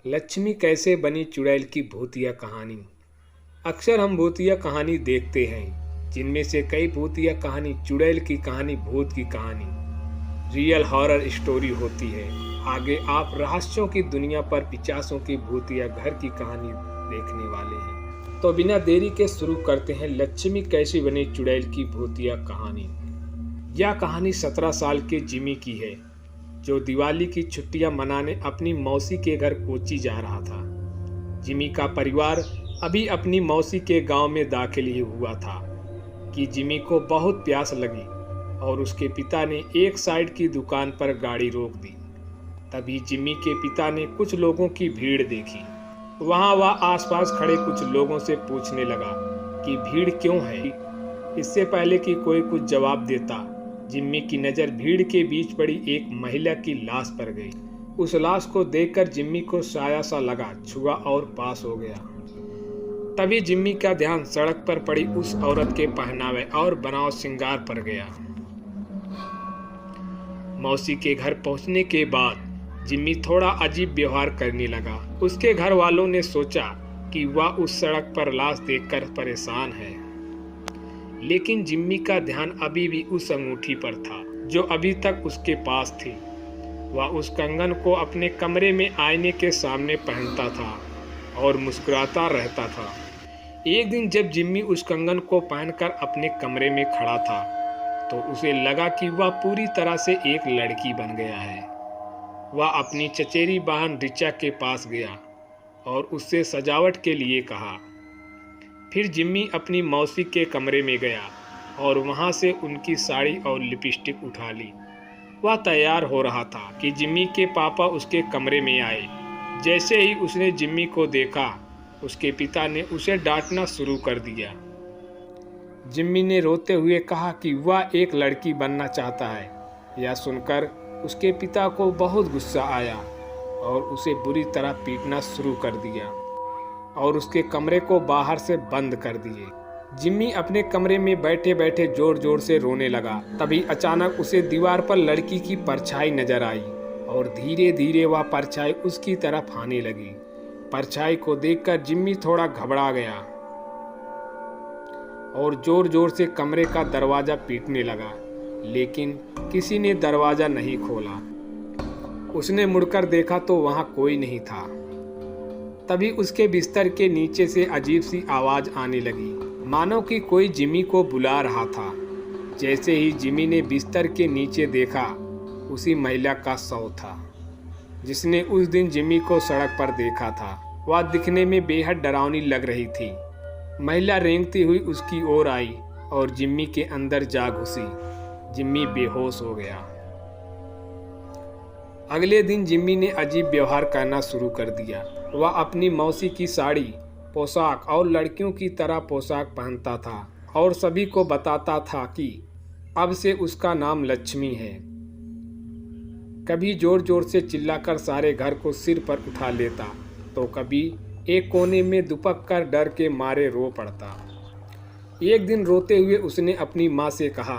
लक्ष्मी कैसे बनी चुड़ैल की भूतिया कहानी। अक्सर हम भूतिया कहानी देखते हैं, जिनमें से कई भूतिया कहानी चुड़ैल की कहानी, भूत की कहानी, रियल हॉरर स्टोरी होती है। आगे आप रहस्यों की दुनिया पर पिचासों की भूतिया घर की कहानी देखने वाले हैं। तो बिना देरी के शुरू करते हैं लक्ष्मी कैसे बनी चुड़ैल की भूतिया कहानी। यह कहानी 17 साल के जिमी की है, जो दिवाली की छुट्टियां मनाने अपनी मौसी के घर कोची जा रहा था। जिमी का परिवार अभी अपनी मौसी के गांव में दाखिल ही हुआ था कि जिमी को बहुत प्यास लगी और उसके पिता ने एक साइड की दुकान पर गाड़ी रोक दी। तभी जिमी के पिता ने कुछ लोगों की भीड़ देखी। वहां वह आसपास खड़े कुछ लोगों से पूछने लगा कि भीड़ क्यों है। इससे पहले कि कोई कुछ जवाब देता, जिम्मी की नज़र भीड़ के बीच पड़ी एक महिला की लाश पर गई। उस लाश को देखकर जिम्मी को साया सा लगा, छुआ और पास हो गया। तभी जिम्मी का ध्यान सड़क पर पड़ी उस औरत के पहनावे और बनाव श्रृंगार पर गया। मौसी के घर पहुंचने के बाद जिम्मी थोड़ा अजीब व्यवहार करने लगा। उसके घर वालों ने सोचा कि वह उस सड़क पर लाश देखकर परेशान है, लेकिन जिम्मी का ध्यान अभी भी उस अंगूठी पर था जो अभी तक उसके पास थी। वह उस कंगन को अपने कमरे में आईने के सामने पहनता था और मुस्कुराता रहता था। एक दिन जब जिम्मी उस कंगन को पहनकर अपने कमरे में खड़ा था, तो उसे लगा कि वह पूरी तरह से एक लड़की बन गया है। वह अपनी चचेरी बहन रिचा के पास गया और उससे सजावट के लिए कहा। फिर जिम्मी अपनी मौसी के कमरे में गया और वहां से उनकी साड़ी और लिपस्टिक उठा ली। वह तैयार हो रहा था कि जिम्मी के पापा उसके कमरे में आए। जैसे ही उसने जिम्मी को देखा, उसके पिता ने उसे डांटना शुरू कर दिया। जिम्मी ने रोते हुए कहा कि वह एक लड़की बनना चाहता है। यह सुनकर उसके पिता को बहुत गुस्सा आया और उसे बुरी तरह पीटना शुरू कर दिया और उसके कमरे को बाहर से बंद कर दिए। जिम्मी अपने कमरे में बैठे बैठे जोर जोर से रोने लगा। तभी अचानक उसे दीवार पर लड़की की परछाई नजर आई और धीरे धीरे वह परछाई उसकी तरफ आने लगी। परछाई को देखकर जिम्मी थोड़ा घबरा गया और जोर जोर से कमरे का दरवाजा पीटने लगा, लेकिन किसी ने दरवाजा नहीं खोला। उसने मुड़कर देखा तो वहां कोई नहीं था। तभी उसके बिस्तर के नीचे से अजीब सी आवाज आने लगी, मानो कि कोई जिमी को बुला रहा था। जैसे ही जिमी ने बिस्तर के नीचे देखा, उसी महिला का शव था जिसने उस दिन जिमी को सड़क पर देखा था। वह दिखने में बेहद डरावनी लग रही थी। महिला रेंगती हुई उसकी ओर आई और जिम्मी के अंदर जा घुसी। जिम्मी बेहोश हो गया। अगले दिन जिम्मी ने अजीब व्यवहार करना शुरू कर दिया। वह अपनी मौसी की साड़ी, पोशाक और लड़कियों की तरह पोशाक पहनता था और सभी को बताता था कि अब से उसका नाम लक्ष्मी है। कभी जोर जोर से चिल्लाकर सारे घर को सिर पर उठा लेता, तो कभी एक कोने में दुपक कर डर के मारे रो पड़ता। एक दिन रोते हुए उसने अपनी माँ से कहा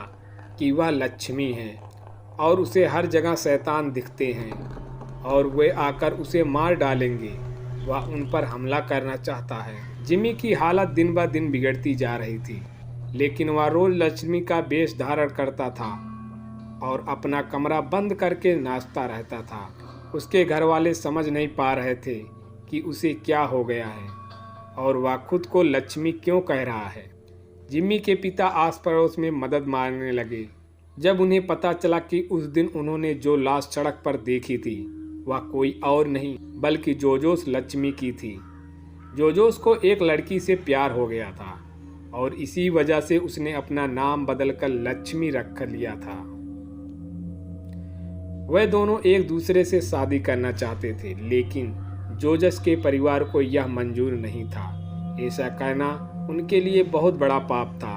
कि वह लक्ष्मी है और उसे हर जगह शैतान दिखते हैं और वे आकर उसे मार डालेंगे। वह उन पर हमला करना चाहता है। जिमी की हालत दिन ब दिन बिगड़ती जा रही थी, लेकिन वह रोज लक्ष्मी का वेश धारण करता था और अपना कमरा बंद करके नाचता रहता था। उसके घर वाले समझ नहीं पा रहे थे कि उसे क्या हो गया है और वह खुद को लक्ष्मी क्यों कह रहा है। जिमी के पिता आस पड़ोस में मदद मांगने लगे। जब उन्हें पता चला कि उस दिन उन्होंने जो लाश सड़क पर देखी थी, वह कोई और नहीं बल्कि जोजोस लक्ष्मी की थी। जोजोस को एक लड़की से प्यार हो गया था और इसी वजह से उसने अपना नाम बदलकर लक्ष्मी रख लिया था। वह दोनों एक दूसरे से शादी करना चाहते थे, लेकिन जोजस के परिवार को यह मंजूर नहीं था। ऐसा करना उनके लिए बहुत बड़ा पाप था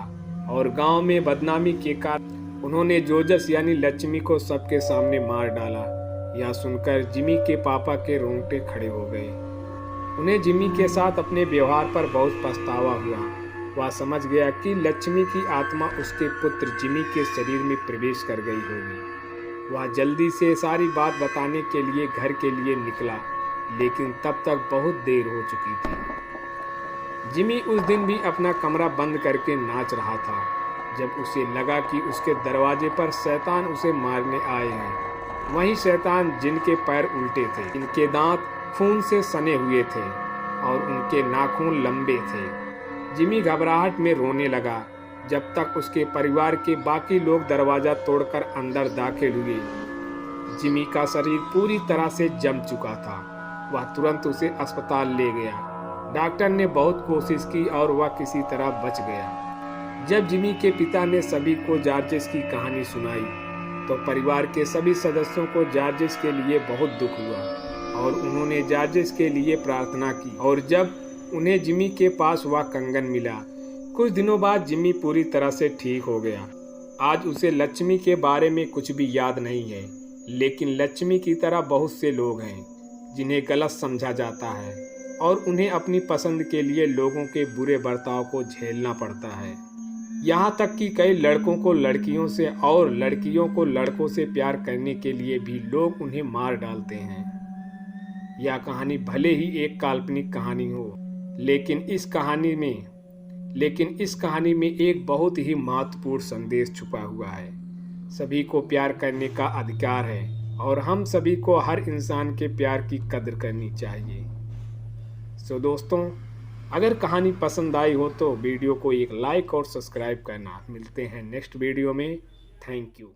और गांव में बदनामी के कारण उन्होंने जोजस यानी लक्ष्मी को सबके सामने मार डाला। यह सुनकर जिमी के पापा के रोंगटे खड़े हो गए। उन्हें जिमी के साथ अपने व्यवहार पर बहुत पछतावा हुआ। वह समझ गया कि लक्ष्मी की आत्मा उसके पुत्र जिमी के शरीर में प्रवेश कर गई होगी। वह जल्दी से सारी बात बताने के लिए घर के लिए निकला लेकिन तब तक बहुत देर हो चुकी थी। जिमी उस दिन भी अपना कमरा बंद करके नाच रहा था जब उसे लगा कि उसके दरवाजे पर शैतान उसे मारने आए हैं। वही शैतान जिनके पैर उल्टे थे, इनके दांत खून से सने हुए थे और उनके नाखून लंबे थे। जिमी घबराहट में रोने लगा जब तक उसके परिवार के बाकी लोग दरवाजा तोड़कर अंदर दाखिल हुए। जिमी का शरीर पूरी तरह से जम चुका था। वह तुरंत उसे अस्पताल ले गया। डॉक्टर ने बहुत कोशिश की और वह किसी तरह बच गया। जब जिमी के पिता ने सभी को जॉर्जेस की कहानी सुनाई तो परिवार के सभी सदस्यों को जॉर्जेस के लिए बहुत दुख हुआ और उन्होंने जॉर्जेस के लिए प्रार्थना की। और जब उन्हें जिमी के पास वह कंगन मिला, कुछ दिनों बाद जिमी पूरी तरह से ठीक हो गया। आज उसे लक्ष्मी के बारे में कुछ भी याद नहीं है, लेकिन लक्ष्मी की तरह बहुत से लोग हैं जिन्हें गलत समझा जाता है और उन्हें अपनी पसंद के लिए लोगों के बुरे बर्ताव को झेलना पड़ता है। यहाँ तक कि कई लड़कों को लड़कियों से और लड़कियों को लड़कों से प्यार करने के लिए भी लोग उन्हें मार डालते हैं। यह कहानी भले ही एक काल्पनिक कहानी हो, लेकिन इस कहानी में एक बहुत ही महत्वपूर्ण संदेश छुपा हुआ है। सभी को प्यार करने का अधिकार है और हम सभी को हर इंसान के प्यार की कदर करनी चाहिए। दोस्तों, अगर कहानी पसंद आई हो तो वीडियो को एक लाइक और सब्सक्राइब करना। मिलते हैं नेक्स्ट वीडियो में। Thank you.